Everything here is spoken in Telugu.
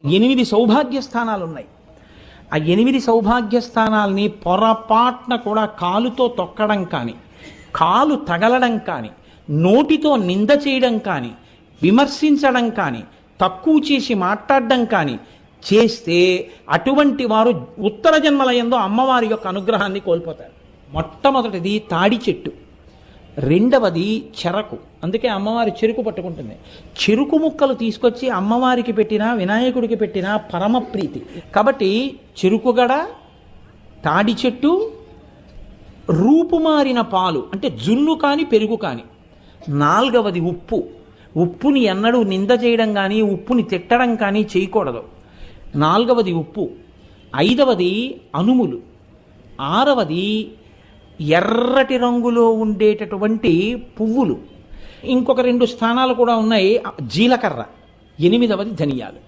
8 సౌభాగ్య స్థానాలు ఉన్నాయి. ఆ 8 సౌభాగ్య స్థానాల్ని పొరపాటున కూడా కాలుతో తొక్కడం కానీ, కాలు తగలడం కానీ, నోటితో నింద చేయడం కానీ, విమర్శించడం కానీ, తక్కువ చేసి మాట్లాడడం కానీ చేస్తే అటువంటి వారు ఉత్తర జన్మలయందు అమ్మవారి యొక్క అనుగ్రహాన్ని కోల్పోతారు. మొట్టమొదటిది తాడి చెట్టు, రెండవది చెరకు. అందుకే అమ్మవారి చెరుకు పట్టుకుంటుంది. చెరుకు ముక్కలు తీసుకొచ్చి అమ్మవారికి పెట్టినా వినాయకుడికి పెట్టినా పరమ ప్రీతి. కాబట్టి చెరుకుగడ, తాడి చెట్టు, రూపుమారిన పాలు అంటే జున్ను కానీ పెరుగు కానీ. నాలుగవది ఉప్పు. ఉప్పుని ఎన్నడూ నింద చేయడం కానీ ఉప్పుని తిట్టడం కానీ చేయకూడదు. నాలుగవది ఉప్పు. ఐదవది అనుములు. ఆరవది ఎర్రటి రంగులో ఉండేటటువంటి పువ్వులు. ఇంకొక 2 స్థానాలు కూడా ఉన్నాయి. జీలకర్ర. 8వది ధనియాలు.